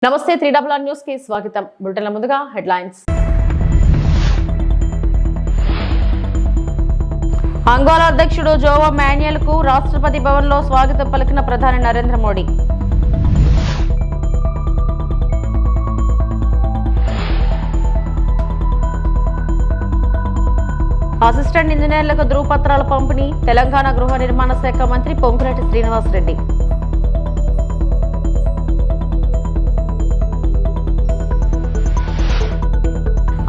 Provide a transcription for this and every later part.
నమస్తే 3RR news కి స్వాగతం. బులెటిన్ల ముందుగా హెడ్లైన్స్. అంగోలా అధ్యక్షుడు జోవో మాన్యుయల్ కు రాష్ట్రపతి భవన్ లో స్వాగతం పలికిన ప్రధాని నరేంద్ర మోడీ. అసిస్టెంట్ ఇంజనీర్లకు ధృవపత్రాల పంపిణీ తెలంగాణ గృహ నిర్మాణ శాఖ మంత్రి పొంగులేటి శ్రీనివాసరెడ్డి.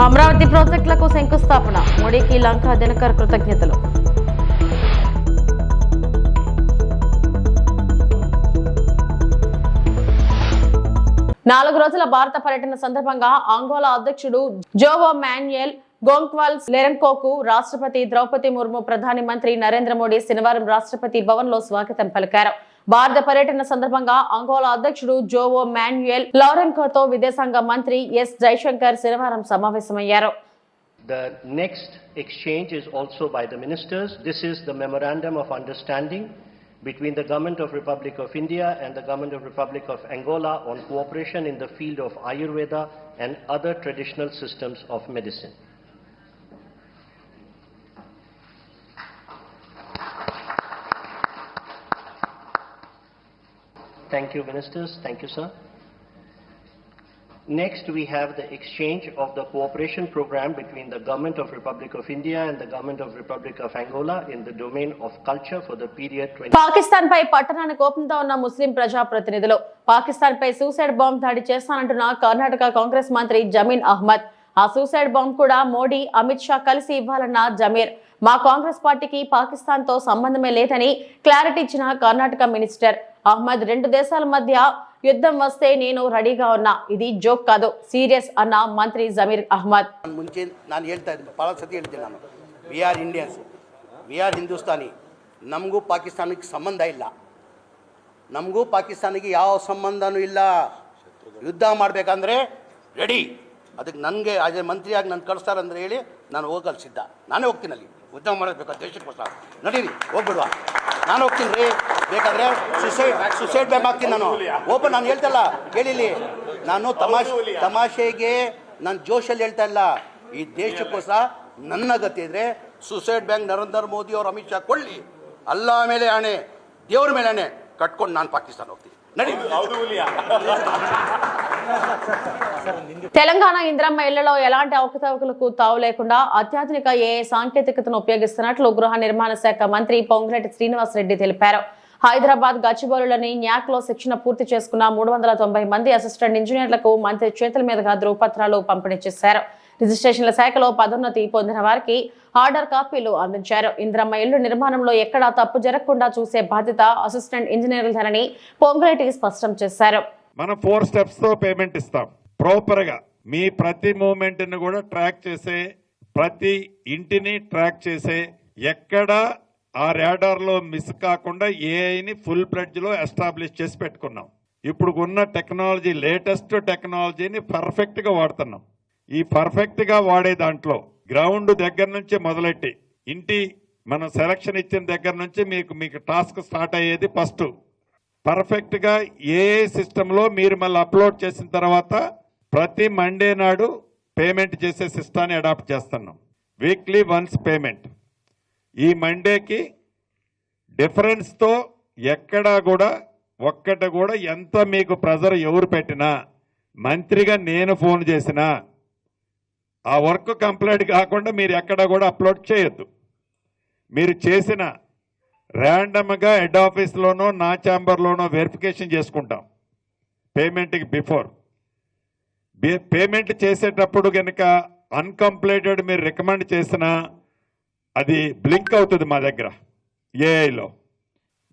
అమరావతి ప్రాజెక్టులకు శంకుస్థాపన మోడీకి లంకా దినకర్ కృతజ్ఞతలు. నాలుగు రోజుల భారత పర్యటన సందర్భంగా అంగోలా అధ్యక్షుడు జోవో మాన్యుయల్ గోంక్వాల్స్ లెరెంకోకు రాష్ట్రపతి ద్రౌపది ముర్ము ప్రధాని మంత్రి నరేంద్ర మోడీ శనివారం రాష్ట్రపతి భవన్ లో స్వాగతం పలికారు. భారత పర్యటన సందర్భంగా అంగోలా అధ్యక్షుడు జోవో మాన్యుయల్ లౌరెంకోతో విదేశాంగ మంత్రి ఎస్ జైశంకర్ శనివారం సమావేశమయ్యారు. The next exchange is also by the ministers. This is the memorandum of understanding between the Government of Republic of India and the Government of Republic of Angola on cooperation in the field of Ayurveda and other traditional systems of medicine. Thank you, ministers. Thank you, sir. Next, we have the exchange of the cooperation program between the Government of Republic of India and the Government of Republic of Angola in the domain of culture for the period 20. Pakistan పై పట్టణానికి కోపంతో ఉన్న ముస్లిం ప్రజాప్రతినిధులు పాకిస్తాన్ పై suicide bomb దాడి చేస్తానంటున్న కర్ణాటక కాంగ్రెస్ మంత్రి జమీర్ అహ్మద్. ఆ suicide bomb కూడా మోడీ అమిత్ షా కలిసి ఇవ్వాలన్న జమీర్. మా కాంగ్రెస్ పార్టీకి పాకిస్తాన్ తో సంబంధమే లేదని క్లారిటీ ఇచ్చిన కర్ణాటక మినిస్టర్ అహ్మద్ 2 దేశాల మధ్య యుద్ధం వస్తే నేను రెడీగా ఉన్నా, ఇది జోక్ కాదు, సీరియస్ అన్న మంత్రి జమీర్ అహ్మద్. ಮುಂಚೆ ನಾನು ಹೇಳ್ತಾ ಇದ್ದೆ, ಭಾಳ ಸತಿ ಹೇಳ್ತೀನಿ ನಾನು, we are Indians, we are Hindustani. ನಮಗೂ ಪಾಕಿಸ್ತಾನಕ್ಕೆ ಸಂಬಂಧ ಇಲ್ಲ, ನಮಗೂ ಪಾಕಿಸ್ತಾನಿಗೆ ಯಾವ ಸಂಬಂಧನೂ ಇಲ್ಲ. ಯುದ್ಧ ಮಾಡಬೇಕಂದ್ರೆ ರೆಡಿ. ಅದಕ್ಕೆ ನನಗೆ ಅದೇ ಮಂತ್ರಿಯಾಗಿ ನಾನು ಕಳಿಸ್ತಾರಂದ್ರೆ ಹೇಳಿ ನಾನು ಹೋಗಲು ಸಿದ್ಧ. ನಾನೇ ಹೋಗ್ತೀನಿ ಅಲ್ಲಿ ಯುದ್ಧ ಮಾಡಬೇಕು ದೇಶಕ್ಕೋಸ್ಕರ. ನಡೀರಿ ಹೋಗ್ಬಿಡುವ, ನಾನು ಹೋಗ್ತೀನಿ ರೀ. ಬೇಕಾದರೆ ಸುಸೈಡ್ ಬ್ಯಾಗ್ ಹಾಕ್ತೀನಿ ನಾನು. ಓಪನ್ ನಾನು ಹೇಳ್ತಲ್ಲ, ಕೇಳಿಲಿ, ನಾನು ತಮಾಷೆಗೆ ನಾನು ಜೋಶಲ್ಲಿ ಹೇಳ್ತಾ ಇಲ್ಲ. ಈ ದೇಶಕ್ಕೋಸ್ಕರ ನನ್ನ ಗತಿ ಇದ್ರೆ ಸುಸೈಡ್ ಬ್ಯಾಂಕ್ ನರೇಂದ್ರ ಮೋದಿ ಅವರು ಅಮಿತ್ ಶಾ ಕೊಳ್ಳಿ, ಅಲ್ಲ ಮೇಲೆ ಆಣೆ, ದೇವ್ರ ಮೇಲೆ ಆಣೆ ಕಟ್ಕೊಂಡು ನಾನು ಪಾಕಿಸ್ತಾನ ಹೋಗ್ತೀನಿ. ನಡಿ. తెలంగాణ ఇంద్రమ్మ ఇళ్లలో ఎలాంటి అవకతవకలకు తావు లేకుండా అత్యాధునిక ఏఐ సాంకేతికతను ఉపయోగిస్తున్నట్లు గృహ నిర్మాణ శాఖ మంత్రి పొంగులేటి శ్రీనివాసరెడ్డి తెలిపారు. హైదరాబాద్ గచ్చిబౌలిలోని న్యాక్ లో శిక్షణ పూర్తి చేసుకున్న 390 మంది అసిస్టెంట్ ఇంజనీర్లకు మంత్రి చేతుల మీదుగా ధృవపత్రాలు పంపిణీ చేశారు. రిజిస్ట్రేషన్ల శాఖలో పదోన్నతి పొందిన వారికి ఆర్డర్ కాపీలు అందించారు. ఇంద్రమ్మ ఇళ్లు నిర్మాణంలో ఎక్కడా తప్పు జరగకుండా చూసే బాధ్యత అసిస్టెంట్ ఇంజనీర్లదని పొంగులేటి స్పష్టం చేశారు. మనం 4 steps తో పేమెంట్ ఇస్తాం. ప్రాపర్ గా మీ ప్రతి మూమెంట్ ని కూడా ట్రాక్ చేసే, ప్రతి ఇంటిని ట్రాక్ చేసే, ఎక్కడ ఆ రాడార్ లో మిస్ కాకుండా ఏఐని ఫుల్ ఫ్లెడ్జ్ లో ఎస్టాబ్లిష్ చేసి పెట్టుకున్నాం. ఇప్పుడు ఉన్న టెక్నాలజీ, లేటెస్ట్ టెక్నాలజీని పర్ఫెక్ట్ గా వాడుతున్నాం. ఈ పర్ఫెక్ట్ గా వాడే దాంట్లో గ్రౌండ్ దగ్గర నుంచి మొదలెట్టి ఇంటి మనం సెలక్షన్ ఇచ్చిన దగ్గర నుంచి మీకు టాస్క్ స్టార్ట్ అయ్యేది ఫస్ట్ పర్ఫెక్ట్ గా ఏఐ సిస్టమ్ లో మీరు మళ్ళీ అప్లోడ్ చేసిన తర్వాత ప్రతి మండే నాడు పేమెంట్ చేసే సిస్టాన్ని అడాప్ట్ చేస్తున్నాం. Weekly once payment. ఈ మండేకి డిఫరెన్స్తో ఎక్కడా కూడా ఒక్కటి కూడా ఎంత మీకు ప్రెజర్ ఎవరు పెట్టినా, మంత్రిగా నేను ఫోన్ చేసినా ఆ వర్క్ కంప్లీట్ కాకుండా మీరు ఎక్కడ కూడా అప్లోడ్ చేయొద్దు. మీరు చేసిన ర్యాండమ్గా హెడ్ ఆఫీస్లోనో నా ఛాంబర్లోనో వెరిఫికేషన్ చేసుకుంటాం. పేమెంట్కి బిఫోర్ పేమెంట్ చేసేటప్పుడు కనుక అన్కంప్లీటెడ్ మీరు రికమెండ్ చేసినా అది బ్లింక్ అవుతుంది మా దగ్గర ఏఐలో.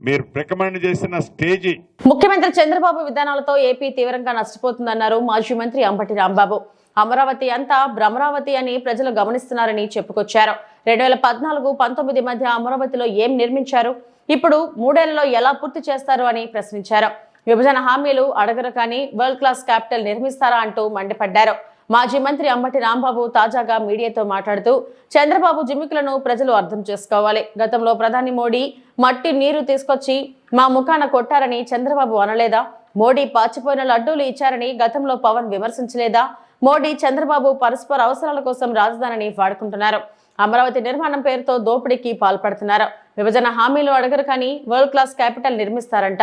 మీరు రికమెండ్ చేసిన స్టేజీ. ముఖ్యమంత్రి చంద్రబాబు విధానాలతో ఏపీ తీవ్రంగా నష్టపోతుందన్నారు మాజీ మంత్రి అంబటి రాంబాబు. అమరావతి అంతా భ్రమరావతి అని ప్రజలు గమనిస్తున్నారని చెప్పుకొచ్చారు. 2014-19 మధ్య అమరావతిలో ఏం నిర్మించారు, ఇప్పుడు 3 ఏళ్లలో ఎలా పూర్తి చేస్తారు అని ప్రశ్నించారు. విభజన హామీలు అడగరు కానీ వరల్డ్ క్లాస్ క్యాపిటల్ నిర్మిస్తారా అంటూ మండిపడ్డారు. మాజీ మంత్రి అంబటి రాంబాబు తాజాగా మీడియాతో మాట్లాడుతూ చంద్రబాబు జిమ్మికులను ప్రజలు అర్థం చేసుకోవాలి. గతంలో ప్రధాని మోడీ మట్టి నీరు తీసుకొచ్చి మా ముఖాన కొట్టారని చంద్రబాబు అనలేదా? మోడీ పాచిపోయిన లడ్డూలు ఇచ్చారని గతంలో పవన్ విమర్శించలేదా? మోడీ చంద్రబాబు పరస్పర అవసరాల కోసం రాజధానిని వాడుకుంటున్నారు. అమరావతి నిర్మాణం పేరుతో దోపిడీకి పాల్పడుతున్నారు. విభజన హామీలు అడగరు కానీ వరల్డ్ క్లాస్ క్యాపిటల్ నిర్మిస్తారంట.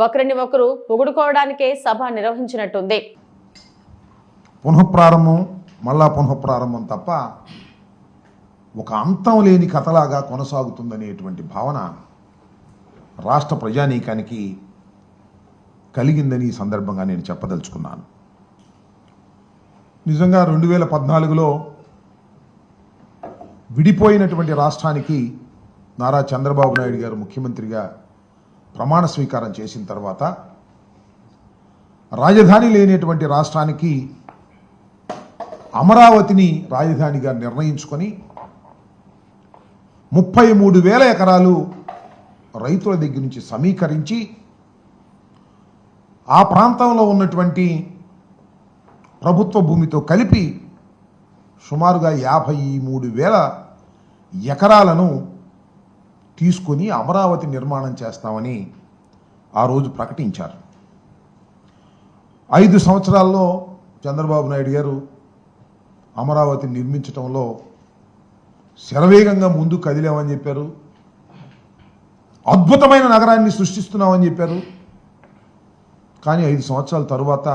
ఒకరిని ఒకరు పొగుడుకోవడానికే సభ నిర్వహించినట్టుంది. పునఃప్రారంభం మళ్ళా పునఃప్రారంభం తప్ప ఒక అంతం లేని కథలాగా కొనసాగుతుందనేటువంటి భావన రాష్ట్ర ప్రజానీకానికి కలిగిందని ఈ సందర్భంగా నేను చెప్పదలుచుకున్నాను. నిజంగా 2014లో విడిపోయినటువంటి రాష్ట్రానికి నారా చంద్రబాబు నాయుడు గారు ముఖ్యమంత్రిగా ప్రమాణ స్వీకారం చేసిన తర్వాత రాజధాని లేనటువంటి రాష్ట్రానికి అమరావతిని రాజధానిగా నిర్ణయించుకొని 33,000 ఎకరాలు రైతుల దగ్గర నుంచి సమీకరించి ఆ ప్రాంతంలో ఉన్నటువంటి ప్రభుత్వ భూమితో కలిపి సుమారుగా 53,000 ఎకరాలను తీసుకొని అమరావతి నిర్మాణం చేస్తామని ఆ రోజు ప్రకటించారు. 5 సంవత్సరాల్లో చంద్రబాబు నాయుడు గారు అమరావతిని నిర్మించడంలో శరవేగంగా ముందు కదిలామని చెప్పారు. అద్భుతమైన నగరాన్ని సృష్టిస్తున్నామని చెప్పారు. కానీ 5 సంవత్సరాల తరువాత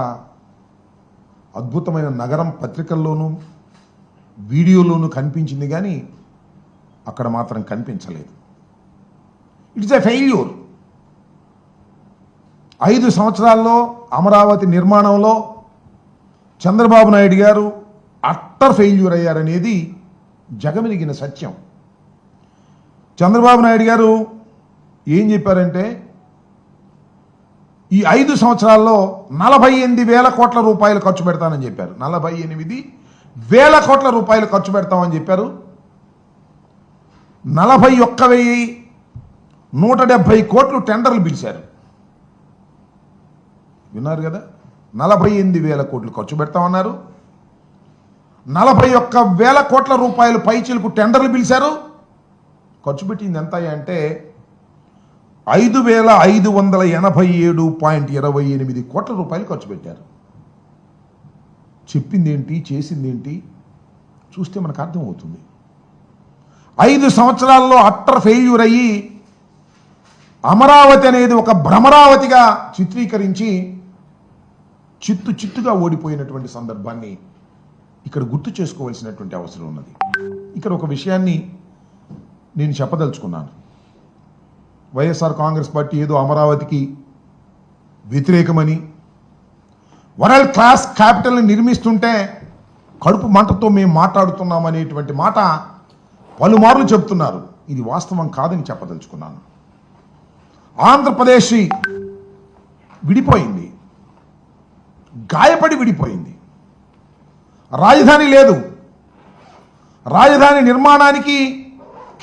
అద్భుతమైన నగరం పత్రికల్లోనూ వీడియోలోనూ కనిపించింది కానీ అక్కడ మాత్రం కనిపించలేదు. It's a failure. 5 సంవత్సరాల్లో అమరావతి నిర్మాణంలో చంద్రబాబు నాయుడు గారు అట్టర్ ఫెయిల్యూర్ అయ్యారనేది జగమెరిగిన సత్యం. చంద్రబాబు నాయుడు గారు ఏం చెప్పారంటే ఈ 5 సంవత్సరాల్లో 48,000 కోట్ల రూపాయలు ఖర్చు పెడతానని చెప్పారు. 48,000 కోట్ల రూపాయలు ఖర్చు పెడతామని చెప్పారు. 41,170 కోట్లు టెండర్లు పిలిచారు. విన్నారు కదా, 48,000 కోట్లు ఖర్చు పెడతామన్నారు. 41,000 కోట్ల రూపాయలు పైచిలకు టెండర్లు పిలిచారు. ఖర్చు పెట్టింది ఎంత అంటే 5,587.28 కోట్ల రూపాయలు ఖర్చు పెట్టారు. చెప్పిందేంటి చేసిందేంటి చూస్తే మనకు అర్థమవుతుంది. 5 సంవత్సరాల్లో అట్టర్ ఫెయిల్యూర్ అయ్యి అమరావతి అనేది ఒక భ్రమరావతిగా చిత్రీకరించి చిత్తుగా ఓడిపోయినటువంటి సందర్భాన్ని ఇక్కడ గుర్తు చేసుకోవాల్సినటువంటి అవసరం ఉన్నది. ఇక్కడ ఒక విషయాన్ని నేను చెప్పదలుచుకున్నాను. వైఎస్ఆర్ కాంగ్రెస్ పార్టీ ఏదో అమరావతికి వ్యతిరేకమని వరల్డ్ క్లాస్ క్యాపిటల్ని నిర్మిస్తుంటే కడుపు మంటతో మేము మాట్లాడుతున్నామనేటువంటి మాట పలుమార్లు చెబుతున్నారు. ఇది వాస్తవం కాదని చెప్పదలుచుకున్నాను. ఆంధ్రప్రదేశ్ విడిపోయింది, గాయపడి విడిపోయింది. రాజధాని లేదు. రాజధాని నిర్మాణానికి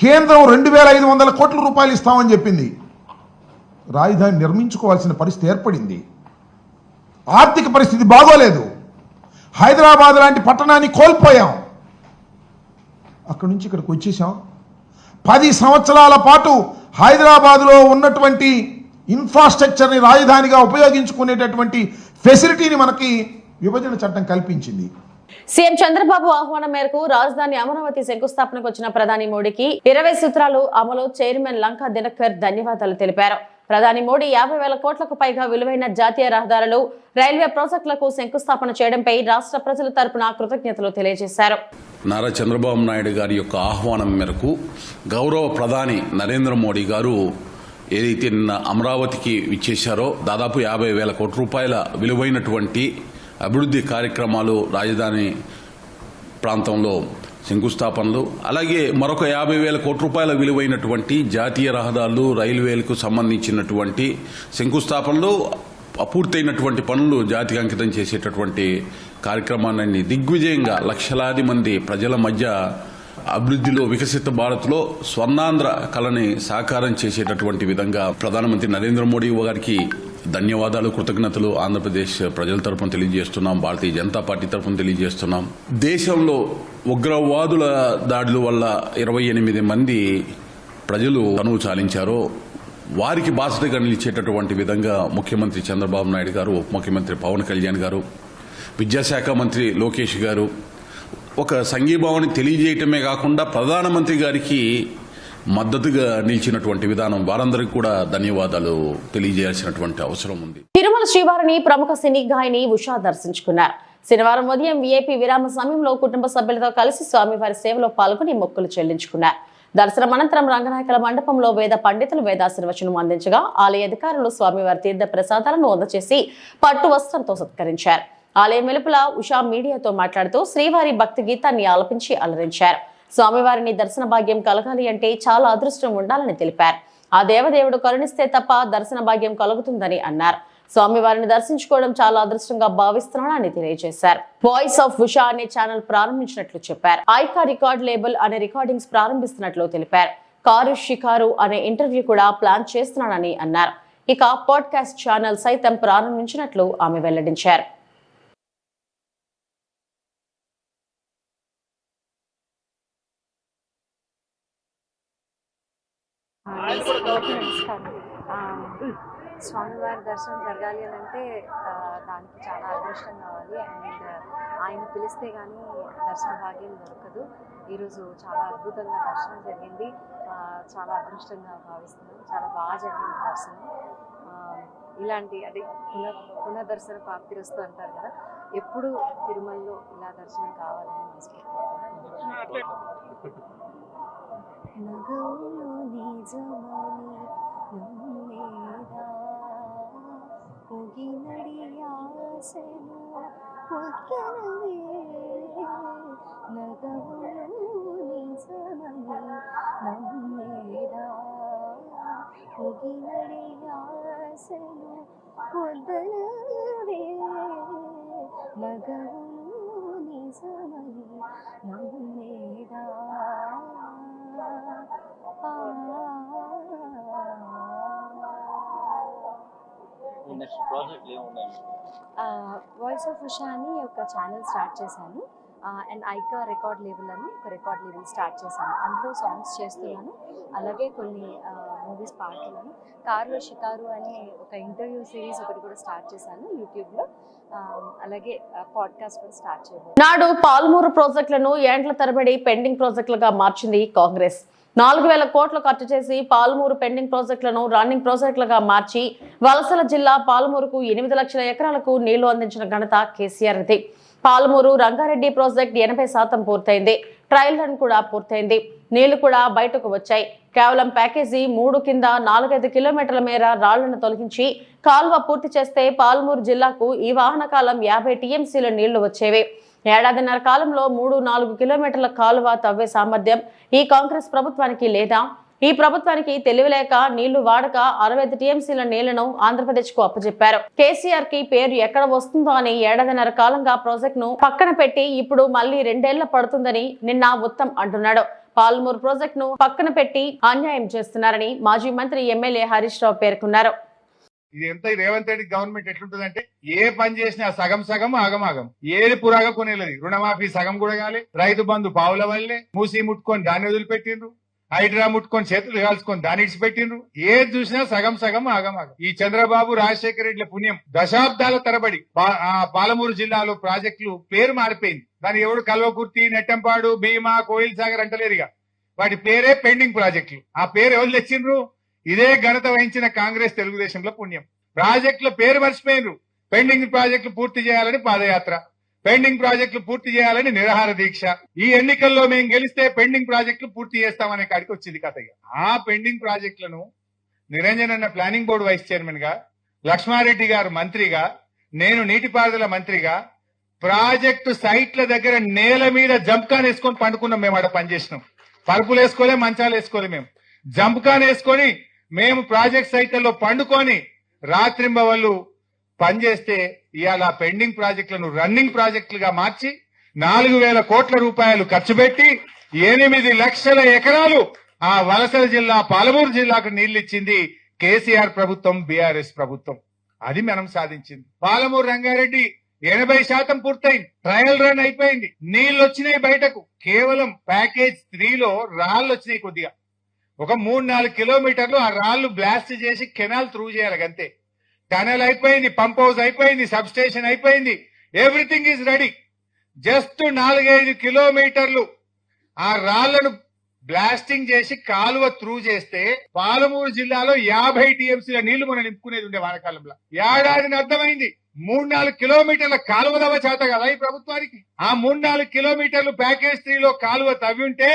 కేంద్రం 2,500 కోట్ల రూపాయలు ఇస్తామని చెప్పింది. రాజధాని నిర్మించుకోవాల్సిన పరిస్థితి ఏర్పడింది. ఆర్థిక పరిస్థితి బాగోలేదు. హైదరాబాద్ లాంటి పట్టణాన్ని కోల్పోయాం. అక్కడి నుంచి ఇక్కడికి వచ్చేసాం. 10 సంవత్సరాల పాటు హైదరాబాద్లో ఉన్నటువంటి ఇన్ఫ్రాస్ట్రక్చర్ని రాజధానిగా ఉపయోగించుకునేటటువంటి ఫెసిలిటీని మనకి విభజన చట్టం కల్పించింది. సీఎం చంద్రబాబు ఆహ్వానం మేరకు రాజధాని అమరావతి శంకుస్థాపనకు వచ్చిన ప్రధాని మోడీకి 20 సూత్రాలు అమలు చైర్మన్ లంకా దినకర్ ధన్యవాదాలు తెలిపారు. ప్రధాని మోడీ 50,000 కోట్లకు పైగా విలువైన జాతీయ రహదారులు, రైల్వే ప్రాజెక్టులకు శంకుస్థాపన చేయడంపై రాష్ట్ర ప్రజల తరపున కృతజ్ఞతలు తెలియజేశారు. నారా చంద్రబాబు నాయుడు గారి యొక్క ఆహ్వానం మేరకు గౌరవ ప్రధాని నరేంద్ర మోడీ గారు ఏదైతే నిన్న అమరావతికి విచ్చేశారో దాదాపు 50,000 కోట్ల రూపాయల విలువైనటువంటి అభివృద్ధి కార్యక్రమాలు, రాజధాని ప్రాంతంలో శంకుస్థాపనలు, అలాగే మరొక 50,000 కోట్ల రూపాయల విలువైనటువంటి జాతీయ రహదారులు, రైల్వేలకు సంబంధించినటువంటి శంకుస్థాపనలు, అపూర్తయినటువంటి పనులు జాతికి అంకితం చేసేటటువంటి కార్యక్రమాన్ని దిగ్విజయంగా లక్షలాది మంది ప్రజల మధ్య అభివృద్ధిలో వికసిత భారత్లో స్వర్ణాంధ్ర కళని సాకారం చేసేటటువంటి విధంగా ప్రధానమంత్రి నరేంద్ర మోడీ గారికి ధన్యవాదాలు, కృతజ్ఞతలు ఆంధ్రప్రదేశ్ ప్రజల తరఫున తెలియజేస్తున్నాం, భారతీయ జనతా పార్టీ తరఫున తెలియజేస్తున్నాం. దేశంలో ఉగ్రవాదుల దాడుల వల్ల 28 మంది ప్రజలు తనువు చాలించారో వారికి బాధ్యతగా నిలిచేటటువంటి విధంగా ముఖ్యమంత్రి చంద్రబాబు నాయుడు గారు, ఉప ముఖ్యమంత్రి పవన్ కళ్యాణ్ గారు, విద్యాశాఖ మంత్రి లోకేష్ గారు ఒక సంఘీభావాన్ని తెలియజేయటమే కాకుండా ప్రధానమంత్రి గారికి మద్దతుగా నిలిచినటువంటి విధానం, వారందరికీ కూడా ధన్యవాదాలు తెలియజేయాల్సినటువంటి అవసరం ఉంది. తిరుమల శ్రీవారిని ప్రముఖ సినీ గాయని ఉషా దర్శించుకున్నారు. శనివారం ఉదయం వీఐపీ విరామ సమయంలో కుటుంబ సభ్యులతో కలిసి స్వామివారి సేవలో పాల్గొని మొక్కులు చెల్లించుకున్నారు. దర్శనం అనంతరం రంగనాయకుల మండపంలో వేద పండితులు వేదాశీర్వచనం అందించగా ఆలయ అధికారులు స్వామివారి తీర్థ ప్రసాదాలను అందజేసి పట్టు వస్త్రంతో సత్కరించారు. ఆలయం వెలుపల ఉషా మీడియాతో మాట్లాడుతూ శ్రీవారి భక్తి గీతాన్ని ఆలపించి అలరించారు. స్వామివారిని దర్శన భాగ్యం కలగాలి అంటే చాలా అదృష్టం ఉండాలని తెలిపారు. ఆ దేవదేవుడు కరుణిస్తే తప్ప దర్శన భాగ్యం కలుగుతుందని అన్నారు. స్వామివారిని దర్శించుకోవడం చాలా అదృష్టంగా భావిస్తున్నానని తెలియజేశారు. వాయిస్ ఆఫ్ ఉషా అనే ఛానల్ ప్రారంభించినట్లు చెప్పారు. ఐకా రికార్డ్ లేబుల్ అనే రికార్డింగ్స్ ప్రారంభిస్తున్నట్లు తెలిపారు. కారు షికారు అనే ఇంటర్వ్యూ కూడా ప్లాన్ చేస్తున్నానని అన్నారు. ఇక పాడ్కాస్ట్ ఛానల్ సైతం ప్రారంభించినట్లు ఆమె వెల్లడించారు. నమస్కారం. స్వామివారి దర్శనం జరగాలి అని అంటే దానికి చాలా అదృష్టం కావాలి. అండ్ ఆయన పిలిస్తే కానీ దర్శన భాగ్యం దొరకదు. ఈరోజు చాలా అద్భుతంగా దర్శనం జరిగింది. చాలా అదృష్టంగా భావిస్తున్నాం. చాలా బాగా జరిగింది దర్శనం. ఇలాంటి అంటే పునర్దర్శన ప్రాప్తిరస్తు అంటారు కదా, ఎప్పుడు తిరుమలలో ఇలా దర్శనం కావాలని మనస్ఫూర్తిగా. నగవులు నిజమని నమ్మేదా, పొగినడి ఆశను పొక్కనవే. నగవులు నిజమని నమ్మేదా, పొగినడి ఆశను పొద్దనవే. నగవులు నిజమని నమ్మేదా. వాయిస్ ఆఫ్ ఉషా అని ఒక ఛానల్ స్టార్ట్ చేశాను. అండ్ ఐకా రికార్డ్ లేబుల్ అని ఒక రికార్డ్ లేబుల్ స్టార్ట్ చేశాను. అందులో సాంగ్స్ చేస్తున్నాను. అలాగే కొన్ని మూవీస్ పాడుతున్నాను. కారులో షికారు అనే ఒక ఇంటర్వ్యూ సిరీస్ ఒకటి కూడా స్టార్ట్ చేశాను యూట్యూబ్లో. అలాగే పాడ్కాస్ట్ కూడా స్టార్ట్ చేయబోతున్నాను. నాడు పాలమూరు ప్రాజెక్టులను ఏండ్ల తరబడి పెండింగ్ ప్రాజెక్టులుగా మార్చింది కాంగ్రెస్. 4,000 కోట్లు ఖర్చు చేసి పాలమూరు పెండింగ్ ప్రాజెక్టులను రన్నింగ్ ప్రాజెక్టులుగా మార్చి వలసల జిల్లా పాలమూరుకు 8 లక్షల ఎకరాలకు నీళ్లు అందించిన ఘనత కేసీఆర్ది. పాలమూరు రంగారెడ్డి ప్రాజెక్ట్ 80% పూర్తయింది. ట్రయల్ రన్ కూడా పూర్తయింది. నీళ్లు కూడా బయటకు వచ్చాయి. కేవలం ప్యాకేజీ 3 కింద 4-5 కిలోమీటర్ల మేర రాళ్లను తొలగించి కాల్వ పూర్తి చేస్తే పాలమూరు జిల్లాకు ఈ వాహనకాలం 50 టీఎంసీల నీళ్లు వచ్చేవి. ఏడాదిన్నర కాలంలో 3-4 కిలోమీటర్ల కాలువ తవ్వే సామర్థ్యం ఈ కాంగ్రెస్ ప్రభుత్వానికి లేదా? ఈ ప్రభుత్వానికి తెలివిలేక నీళ్లు వాడక 65 టీఎంసీల నీళ్లను ఆంధ్రప్రదేశ్ కు అప్పచెప్పారు. కేసీఆర్ కి పేరు ఎక్కడ వస్తుందో అని ఏడాదిన్నర కాలంగా ప్రాజెక్ట్ ను పక్కన పెట్టి ఇప్పుడు మళ్లీ 2 ఏళ్ల పడుతుందని నిన్న ఉత్తమ్ అంటున్నాడు. పాలమూరు ప్రాజెక్ట్ ను పక్కన పెట్టి అన్యాయం చేస్తున్నారని మాజీ మంత్రి ఎమ్మెల్యే హరీష్ రావు పేర్కొన్నారు. ఇది ఎంత రేవంత్ రెడ్డి గవర్నమెంట్ ఎట్లుంటుందంటే ఏ పని చేసినా సగం సగం ఆగమాగం, ఏది పురాగా కొనేది. రుణమాఫీ సగం కూడా కాలే, రైతు బంధు పావుల వల్లే, మూసి ముట్టుకొని దాన్ని వదిలిపెట్టిండ్రు, హైడ్రా ముట్టుకొని చేతులు కాల్చుకొని దాన్ని ఇడిచిపెట్టిండ్రు. ఏది చూసినా సగం సగం ఆగమాగం. ఈ చంద్రబాబు రాజశేఖర రెడ్డిల పుణ్యం దశాబ్దాల తరబడి పాలమూరు జిల్లాలో ప్రాజెక్టులు పేరు మారిపోయింది. దాని ఎవడు కల్వకుర్తి, నెట్టంపాడు, భీమా, కోయిల్ సాగర్ అంటలేరుగా. వాటి పేరే పెండింగ్ ప్రాజెక్టులు. ఆ పేరు ఎవరు తెచ్చిండ్రు? ఇదే ఘనత వహించిన కాంగ్రెస్ తెలుగుదేశంలో పుణ్యం. ప్రాజెక్టుల పేరు మర్చిపోయినరు. పెండింగ్ ప్రాజెక్టులు పూర్తి చేయాలని పాదయాత్ర, పెండింగ్ ప్రాజెక్టులు పూర్తి చేయాలని నిరాహార దీక్ష. ఈ ఎన్నికల్లో మేము గెలిస్తే పెండింగ్ ప్రాజెక్టులు పూర్తి చేస్తామనే కాడికి వచ్చింది కథ. ఆ పెండింగ్ ప్రాజెక్టులను నిరంజన్ అన్న ప్లానింగ్ బోర్డు వైస్ చైర్మన్ గా, లక్ష్మారెడ్డి గారు మంత్రిగా, నేను నీటిపారుదల మంత్రిగా ప్రాజెక్టు సైట్ల దగ్గర నేల మీద జంప్కాన్ వేసుకొని పండుకున్నాం. మేము ఆడ పనిచేసినాం. పరుపులు వేసుకోలే, మంచాలు వేసుకోలే. మేము జంప్కాన్ వేసుకొని మేము ప్రాజెక్ట్ సైట్లలో పండుకొని రాత్రింబవళ్ళు పనిచేస్తే ఇవాళ పెండింగ్ ప్రాజెక్టులను రన్నింగ్ ప్రాజెక్టులుగా మార్చి 4,000 కోట్ల రూపాయలు ఖర్చు పెట్టి 8 లక్షల ఎకరాలు ఆ వలసల జిల్లా పాలమూరు జిల్లాకు నీళ్లిచ్చింది కేసీఆర్ ప్రభుత్వం, బీఆర్ఎస్ ప్రభుత్వం. అది మనం సాధించింది. పాలమూరు రంగారెడ్డి 80% పూర్తయింది. ట్రయల్ రన్ అయిపోయింది. నీళ్లు వచ్చినాయి బయటకు. కేవలం ప్యాకేజ్ 3లో రాళ్ళు వచ్చినాయి కొద్దిగా. ఒక 3-4 కిలోమీటర్లు ఆ రాళ్లు బ్లాస్ట్ చేసి కెనాల్ త్రూ చేయాలి అంతే. టనల్ అయిపోయింది, పంప్ హౌస్ అయిపోయింది, సబ్ స్టేషన్ అయిపోయింది, ఎవ్రీథింగ్ ఈజ్ రెడీ. జస్ట్ 4-5 కిలోమీటర్లు ఆ రాళ్లను బ్లాస్టింగ్ చేసి కాలువ త్రూ చేస్తే పాలమూరు జిల్లాలో 50 టీఎంసీల నీళ్లు మనం నింపుకునేది ఉండే వానకాలంలో. ఏడాదిని అర్థమైంది 3-4 కిలోమీటర్ల కాలువ తవ్వ చేత కదా ఈ ప్రభుత్వానికి. ఆ 3-4 కిలోమీటర్లు ప్యాకేజ్ 3లో కాలువ తవ్వి ఉంటే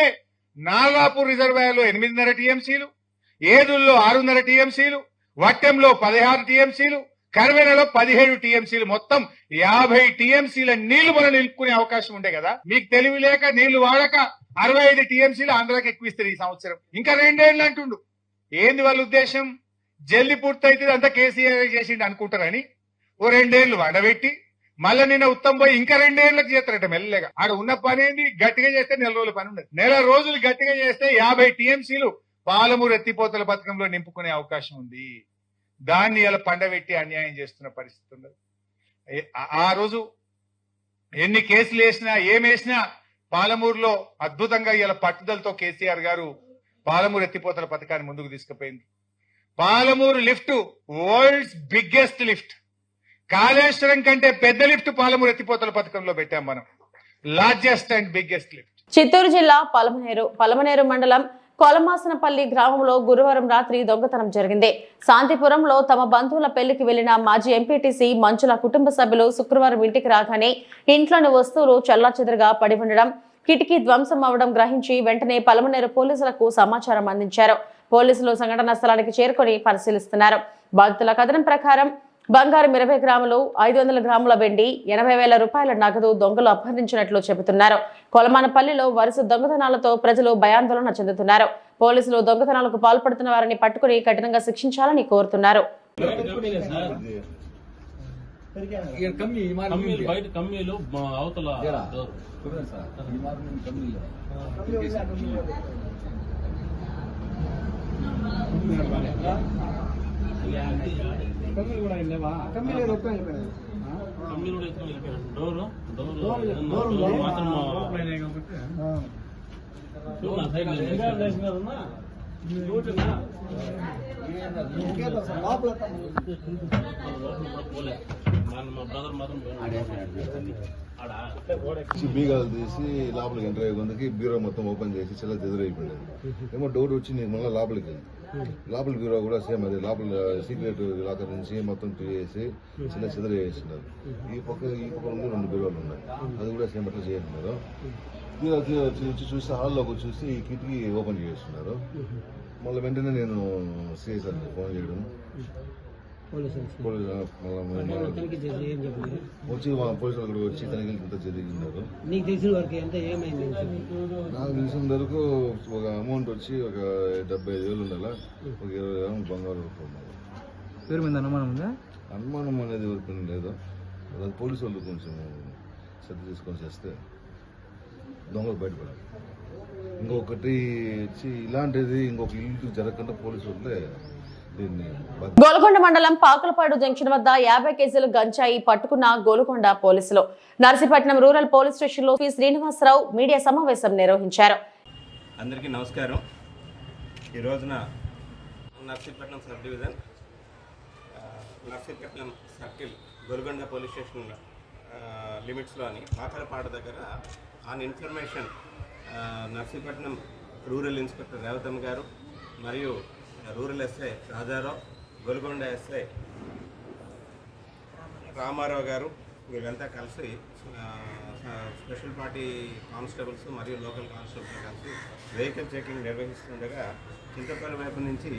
నాగాపూర్ రిజర్వాయర్లో 8.5 టీఎంసీలు, ఏదుల్లో 6.5 టీఎంసీలు, వట్టెంలో 16 టీఎంసీలు, కర్వెనలో 17 టీఎంసీలు, మొత్తం 50 టీఎంసీల నీళ్లు మనం నిలుపుకునే అవకాశం ఉండే కదా. మీకు తెలివి లేక నీళ్లు వాడక 65 టీఎంసీలు ఆంధ్రాకి ఎక్కువిస్తారు ఈ సంవత్సరం. ఇంకా 2 ఏళ్ళు అంటుండు. ఏంది వాళ్ళ ఉద్దేశం? జల్లి పూర్తయితే అంతా కేసీఆర్ చేసిండు అనుకుంటారని ఓ 2 ఏళ్ళు వడబెట్టి మళ్ళీ నిన్న ఉత్తమ్ పోయి ఇంకా 2 ఏళ్లకు చేస్తారట మెల్లగా. ఆడ ఉన్న పని ఏంది? గట్టిగా చేస్తే 4 రోజుల పని ఉండదు. 4 రోజులు గట్టిగా చేస్తే 50 టీఎంసీలు పాలమూరు ఎత్తిపోతల పథకంలో నింపుకునే అవకాశం ఉంది. దాన్ని ఇలా పండబెట్టి అన్యాయం చేస్తున్న పరిస్థితి ఉంది. ఆ రోజు ఎన్ని కేసులు వేసినా ఏమేసినా పాలమూరులో అద్భుతంగా ఇలా పట్టుదలతో కేసీఆర్ గారు పాలమూరు ఎత్తిపోతల పథకాన్ని ముందుకు తీసుకుపోయింది. Palamuru lift world's biggest lift. Kaleshwaram కంటే పెద్ద లిఫ్ట్ పాలమూరు ఎత్తిపోతల పథకంలో పెట్టాం మనం. Largest and biggest lift. Chittoor జిల్లా పలమనేరు మండలం కొలమాసనపల్లి గ్రామంలో గురువారం రాత్రి దొంగతనం జరిగింది. శాంతిపురంలో తమ బంధువుల పెళ్లికి వెళ్లిన మాజీ ఎంపీటీసీ మంచుల కుటుంబ సభ్యులు శుక్రవారం ఇంటికి రాగానే ఇంట్లోని వస్తువులు చెల్లాచెదురుగా పడి ఉండడం, కిటికీ ధ్వంసం అవడం గ్రహించి వెంటనే పలమనేరు పోలీసులకు సమాచారం అందించారు. పోలీసులు సంఘటనా స్థలానికి చేరుకొని పరిశీలిస్తున్నారు. బాధితుల కథనం ప్రకారం బంగారం 20 గ్రాములు, 500 గ్రాముల వెండి, 80,000 రూపాయల నగదు దొంగలు అపహరించినట్లు చెబుతున్నారు. కొలమానపల్లిలో వరుస దొంగతనాలతో ప్రజలు భయాందోళన చెందుతున్నారు. పోలీసులు దొంగతనాలకు పాల్పడుతున్న వారిని పట్టుకుని కఠినంగా శిక్షించాలని కోరుతున్నారు. బీగాలు తీసి లోపలికి ఎంటర్ అయ్యే కొందకి బ్యూరో మొత్తం ఓపెన్ చేసి చాలా ఎదురైపోయింది. ఏమో డౌట్ వచ్చి నేను మళ్ళీ లోపలికి వెళ్ళి లోపల బ్యూరో కూడా సేమ్ అదే లోపల సీక్రెట్ లాకర్ నుంచి మొత్తం తీసేసి చిన్న చెదిరేస్తున్నారు. ఈ పక్క 2 బ్యూరోలు ఉన్నాయి, అది కూడా సేమ్ అట్లా చేస్తున్నారు. వచ్చి చూసి హాల్లోకి చూసి ఈ కిటికీ ఓపెన్ చేస్తున్నారు. మళ్ళీ వెంటనే నేను సిఐ సార్కి ఫోన్ చేయడం, వచ్చి పోలీసులు కూడా వచ్చి తనిఖీలు ఇంత జరిగినారు. నాకు తెలిసిన వరకు ఒక అమౌంట్ వచ్చి ఒక 75,000 ఉండాలా, ఒక 20 గ్రాములు బంగారు పేరు మీద అనుమానం ఉందా? అనుమానం అనేది ఎవరికైనా లేదు. అది పోలీసు వాళ్ళు కొంచెం శ్రద్ధ తీసుకొని చేస్తే దొంగలు బయటపడాలి. ఇంకొకటి వచ్చి ఇలాంటిది ఇంకొక ఇల్లు జరగకుండా పోలీసు వాళ్ళే గోల్కొండ మండలం పాకలపాడు జంక్షన్ వద్ద 50 కేజీలు గంజాయి పట్టుకున్న గోల్కొండ పోలీసులు. నర్సీపట్నం రూరల్ పోలీస్ స్టేషన్ లో శ్రీనివాసరావు మీడియా సమావేశం నిర్వహించారు. అందరికీ నమస్కారం. ఈ రోజున Narsipatnam subdivision Narsipatnam circle Golkonda police station లిమిట్స్లోని పాకలపాడు దగ్గర on information Narsipatnam rural inspector Revathamma గారు మరియు rural SI Rajarao, Golkonda SI Ramarao గారు వీళ్ళంతా కలిసి స్పెషల్ పార్టీ కానిస్టేబుల్స్ మరియు లోకల్ కానిస్టేబుల్స్ కలిసి వెహికల్ చెకింగ్ నిర్వహిస్తుండగా చింతపల్లి వైపు నుంచి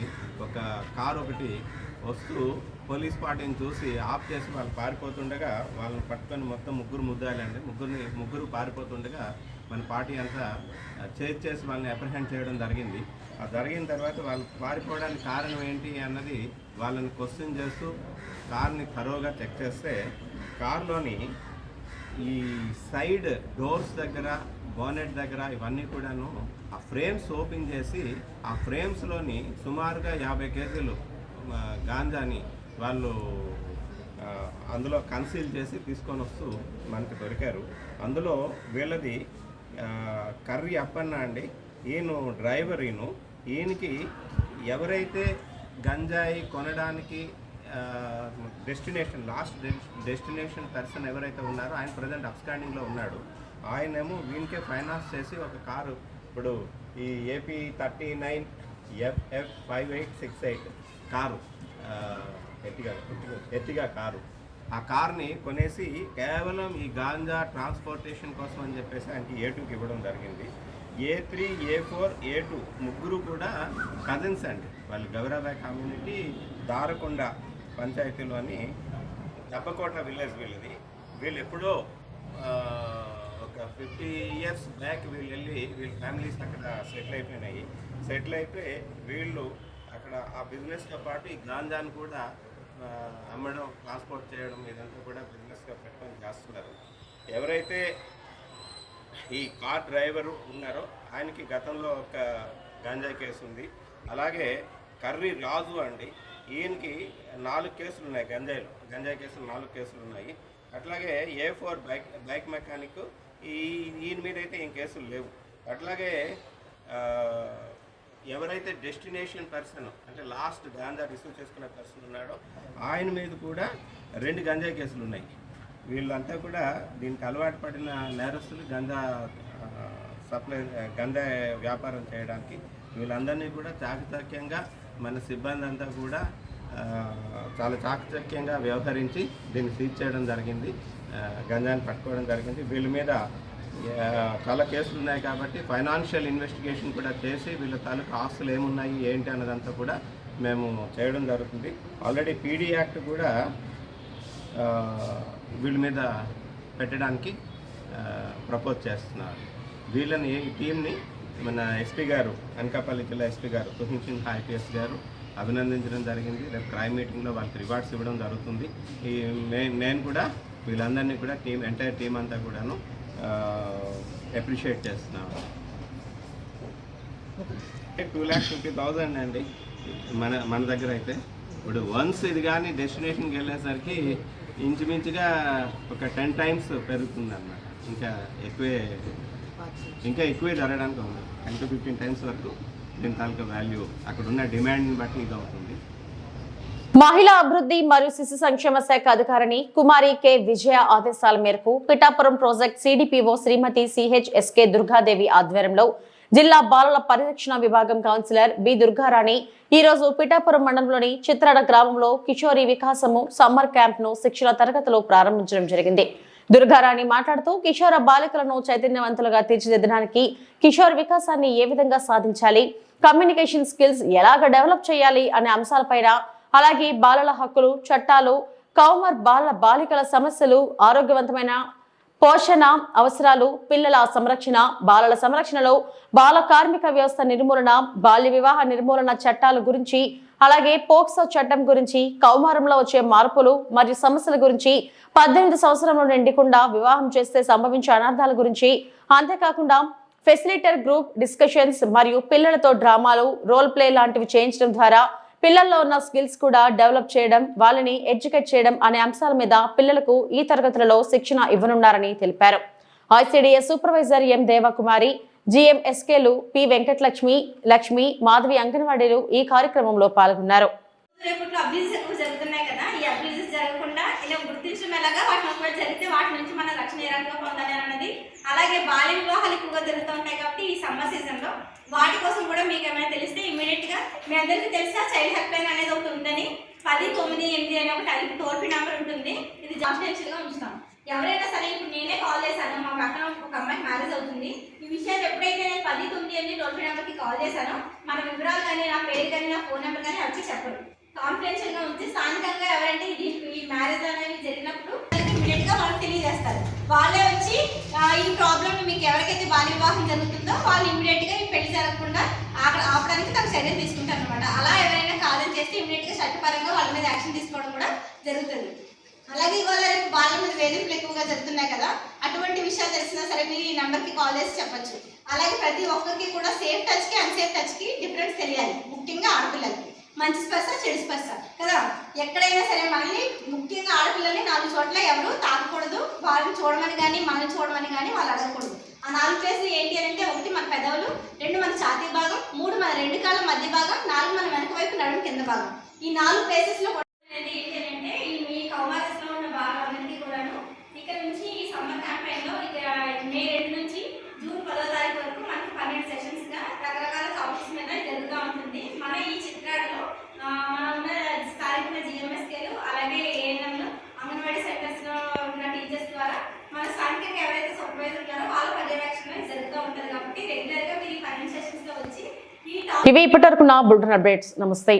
ఒక కారు ఒకటి వస్తూ పోలీస్ పార్టీని చూసి ఆఫ్ చేసి వాళ్ళు పారిపోతుండగా వాళ్ళని పట్టుకొని మొత్తం ముద్దాలండి ముగ్గురు పారిపోతుండగా మన పార్టీ అంతా చేసి వాళ్ళని అప్రిహెండ్ చేయడం జరిగింది. ఆ జరిగిన తర్వాత వాళ్ళు పారిపోవడానికి కారణం ఏంటి అన్నది వాళ్ళని క్వశ్చన్ చేస్తూ కార్ని థరోగా చెక్ చేస్తే కారులోని ఈ సైడ్ డోర్స్ దగ్గర, బోనెట్ దగ్గర ఇవన్నీ కూడాను ఆ ఫ్రేమ్స్ ఓపెన్ చేసి ఆ ఫ్రేమ్స్లోని సుమారుగా 50 కేజీలు గాంజాని వాళ్ళు అందులో కన్సీల్ చేసి తీసుకొని వస్తూ మనకి దొరికారు. అందులో వీళ్ళది కర్రీ అప్పన్న అండి, ఈయన డ్రైవర్, ఈయనకి ఎవరైతే గంజాయి కొనడానికి డెస్టినేషన్ పర్సన్ ఎవరైతే ఉన్నారో ఆయన ప్రజెంట్ అబ్స్కాండింగ్లో ఉన్నాడు. ఆయనేమో వీనికే ఫైనాన్స్ చేసి ఒక కారు, ఇప్పుడు ఈ AP 39 FF 5868 car, Ertiga car, ఆ కార్ని కొనేసి కేవలం ఈ గాంజా ట్రాన్స్పోర్టేషన్ కోసం అని చెప్పేసి ఆయనకి A2కి ఇవ్వడం జరిగింది. A3, A4, A2 ముగ్గురు కూడా కజిన్స్ అండి. వాళ్ళు గౌరవ కమ్యూనిటీ దారకొండ పంచాయతీలోని దబ్బకోట విలేజ్ వీళ్ళది. వీళ్ళు ఎప్పుడో ఒక 50 years బ్యాక్ వీళ్ళు వెళ్ళి వీళ్ళ ఫ్యామిలీస్ అక్కడ సెటిల్ అయిపోయి వీళ్ళు అక్కడ ఆ బిజినెస్తో పాటు ఈ గాంజాను కూడా అమ్మడం, ట్రాన్స్పోర్ట్ చేయడం ఇదంతా కూడా బిజినెస్గా పెట్టుకొని చేస్తున్నారు. ఎవరైతే ఈ కార్ డ్రైవరు ఉన్నారో ఆయనకి గతంలో ఒక గంజాయి కేసు ఉంది. అలాగే కర్రీ రాజు అండి, ఈయనకి 4 కేసులు ఉన్నాయి, గంజాయి కేసులు 4 కేసులు ఉన్నాయి. అట్లాగే A4 బైక్ మెకానిక్, ఈయన మీద అయితే ఏం కేసులు లేవు. అట్లాగే ఎవరైతే డెస్టినేషన్ పర్సన్ అంటే లాస్ట్ గాంజా రిసీవ్ చేసుకునే పర్సన్ ఉన్నాడో ఆయన మీద కూడా 2 గంజాయి కేసులు ఉన్నాయి. వీళ్ళంతా కూడా దీనికి అలవాటు పడిన నేరస్తులు, గంజా వ్యాపారం చేయడానికి. వీళ్ళందరినీ కూడా చాకచక్యంగా మన సిబ్బంది అంతా కూడా చాలా చాకచక్యంగా వ్యవహరించి దీన్ని సీజ్ చేయడం జరిగింది, గంజాని పట్టుకోవడం జరిగింది. వీళ్ళ మీద చాలా కేసులు ఉన్నాయి కాబట్టి ఫైనాన్షియల్ ఇన్వెస్టిగేషన్ కూడా చేసి వీళ్ళ తాలూకు ఆస్తులు ఏమున్నాయి ఏంటి అన్నదంతా కూడా మేము చేయడం జరుగుతుంది. ఆల్రెడీ PD యాక్ట్ కూడా వీళ్ళ మీద పెట్టడానికి ప్రపోజ్ చేస్తున్నారు. వీళ్ళని ఈ టీంని మన SP గారు, అనకాపల్లి జిల్లా SP గారు తుహిన్ సిన్హా IPS గారు అభినందించడం జరిగింది. రేపు క్రైమ్ మీటింగ్లో వాళ్ళకి రివార్డ్స్ ఇవ్వడం జరుగుతుంది. నేను కూడా వీళ్ళందరినీ కూడా ఎంటైర్ టీం అంతా కూడాను అప్రిషియేట్ చేస్తున్నాను. 2,50,000 అండి మన దగ్గర అయితే. ఇప్పుడు వన్స్ ఇది కానీ డెస్టినేషన్కి వెళ్ళేసరికి ఇంచుమించుగా ఒక 10 times పెరుగుతుంది అన్నమాట. ఇంకా ఎక్కువే జరగడానికి ఉంది. 10 to 15 times వరకు దీని తాలూకా వాల్యూ అక్కడ ఉన్న డిమాండ్ని బట్టి ఇది అవుతుంది. మహిళా అభివృద్ధి మరియు శిశు సంక్షేమ శాఖ అధికారిని కుమారి K. విజయ ఆదేశాల మేరకు పిఠాపురం ప్రాజెక్ట్ CDPO శ్రీమతి CHSK దుర్గాదేవి ఆధ్వర్యంలో జిల్లా బాలల పరిరక్షణ విభాగం కౌన్సిలర్ B. దుర్గారాణి ఈ రోజు పిఠాపురం మండలంలోని చిత్రాడ గ్రామంలో కిషోరి వికాసము సమ్మర్ క్యాంప్ ను శిక్షణ తరగతులు ప్రారంభించడం జరిగింది. దుర్గారాణి మాట్లాడుతూ కిషోర బాలికలను చైతన్యవంతులుగా తీర్చిదిద్దడానికి కిషోర్ వికాసాన్ని ఏ విధంగా సాధించాలి, కమ్యూనికేషన్ స్కిల్స్ ఎలాగ డెవలప్ చేయాలి అనే అంశాలపైన, అలాగే బాలల హక్కులు, చట్టాలు, కౌమర్ బాలికల సమస్యలు, ఆరోగ్యవంతమైన పోషణ అవసరాలు, పిల్లల సంరక్షణ, బాలల సంరక్షణలో బాల కార్మిక వ్యవస్థ నిర్మూలన, బాల్య వివాహ నిర్మూలన చట్టాల గురించి, అలాగే పోక్సో చట్టం గురించి, కౌమారంలో వచ్చే మార్పులు మరియు సమస్యల గురించి, 18 సంవత్సరంలో నిండకుండా వివాహం చేస్తే సంభవించే అనర్థాల గురించి, అంతేకాకుండా ఫెసిలిటేటర్ గ్రూప్ డిస్కషన్స్ మరియు పిల్లలతో డ్రామాలు, రోల్ ప్లే లాంటివి చేయించడం ద్వారా పిల్లల్లో ఉన్న స్కిల్స్ కూడా డెవలప్ చేయడం, వాళ్ళని ఎడ్యుకేట్ చేయడం అనే అంశాల మీద పిల్లలకు ఈ తరగతులలో శిక్షణ ఇవ్వనున్నారని తెలిపారు. ICDS supervisor M. దేవకుమారి, GMSKలు P. వెంకటలక్ష్మి, లక్ష్మి, మాధవి అంగన్వాడీలు ఈ కార్యక్రమంలో పాల్గొన్నారు. రేపట్లో అబ్యూజెస్ ఎక్కువ జరుగుతున్నాయి కదా, ఈ అబ్యూజెస్ జరగకుండా ఇలా గుర్తించడం ఎలాగా, వాటిని ఒకవేళ జరిగితే వాటి నుంచి మనం రక్షణ ఏ రకంగా పొందాలి అన్నది, అలాగే బాల్య వివాహాలు ఎక్కువగా జరుగుతూ ఉంటాయి కాబట్టి ఈ సమ్మర్ సీజన్లో వాటి కోసం కూడా మీకు ఏమైనా తెలిస్తే ఇమీడియట్గా మీ అందరికీ తెలిసిన చైల్డ్ హెల్ప్ లైన్ అనేది ఒకటి ఉందని 1098 అనే ఒక టోల్ ఫ్రీ నెంబర్ ఉంటుంది. ఇది కాన్ఫిడెన్షియల్గా ఉంచుతాం. ఎవరైనా సరే, ఇప్పుడు నేనే కాల్ చేశాను, మా పక్కన ఒక అమ్మాయికి మ్యారేజ్ అవుతుంది, ఈ విషయాలు ఎప్పుడైతే నేను 1098 టోల్ ఫ్రీ నెంబర్కి కాల్ చేశానో మన వివరాలు కానీ, నా పేరు కానీ, నా ఫోన్ నెంబర్ కానీ ఎవరికి చెప్పరు. కాన్ఫిడెన్షియల్గా ఉంచి స్థానికంగా ఎవరంటే ఈ మ్యారేజ్ అనేవి జరిగినప్పుడు ఇమీడియట్గా వాళ్ళకి తెలియజేస్తారు. వాళ్ళే వచ్చి ఈ ప్రాబ్లమ్ మీకు ఎవరికైతే బాల్య వివాహం జరుగుతుందో వాళ్ళు ఇమీడియట్గా ఈ పెళ్లి జరగకుండా ఆపడానికి తమ చర్యలు తీసుకుంటారు అనమాట. అలా ఎవరైనా కాదని చేస్తే ఇమీడియట్గా చట్టపరంగా వాళ్ళ మీద యాక్షన్ తీసుకోవడం కూడా జరుగుతుంది. అలాగే ఇవాళ రేపు బాల మీద వేధింపులు ఎక్కువగా జరుగుతున్నాయి కదా, అటువంటి విషయాలు తెలిసినా సరే మీరు ఈ నెంబర్కి కాల్ చేసి చెప్పచ్చు. అలాగే ప్రతి ఒక్కరికి కూడా సేఫ్ టచ్కి అన్సేఫ్ టచ్కి డిఫరెన్స్ తెలియాలి, ముఖ్యంగా ఆడపిల్లలకి. మంచి స్పర్శ, చెడు స్పర్శ కదా, ఎక్కడైనా సరే మనల్ని, ముఖ్యంగా ఆడపిల్లల్ని 4 చోట్ల ఎవరు తాకూడదు, వాళ్ళని చూడమని కానీ మనల్ని చూడమని కానీ వాళ్ళు అడగకూడదు. ఆ 4 ప్లేసులు ఏంటి అంటే 1 మన పెదవులు, 2 మన ఛాతీ భాగం, 3 మన 2 కాళ్ళ మధ్య భాగం, 4 మన వెనక వైపు నడుము కింద భాగం. ఈ 4 ప్లేసెస్ లో ఏంటంటే ఈ కౌమారస్లో ఉన్న భాగాలన్నింటినీ కూడాను ఇక్కడ నుంచి ఈ సమ్మర్ క్యాంపెయిన్లో ఇక్కడ మే 2 నుంచి జూన్ 10వ తారీఖు వరకు మనకి 12 సెషన్స్ గా రకరకాల టాపిక్స్ మీద జరుగుతూ ఉంటుంది. మన ఈ చిత్రాలలో మన ఉన్న స్థానిక జిఎంఎస్కేలు అలాగే ఏఎన్ఎంలు అంగన్వాడీ సెంటర్స్ లో ఉన్న టీచర్స్ ద్వారా మన స్థానికంగా ఎవరైతే సూపర్వైజర్ ఉన్నారో వాళ్ళ పర్యవేక్షణ జరుగుతూ ఉంటుంది. కాబట్టి రెగ్యులర్ గా మీరు ఈ 12 సెషన్స్ లో వచ్చి ఇవి ఇప్పటివరకు నా బులెటిన్ అప్డేట్స్. నమస్తే.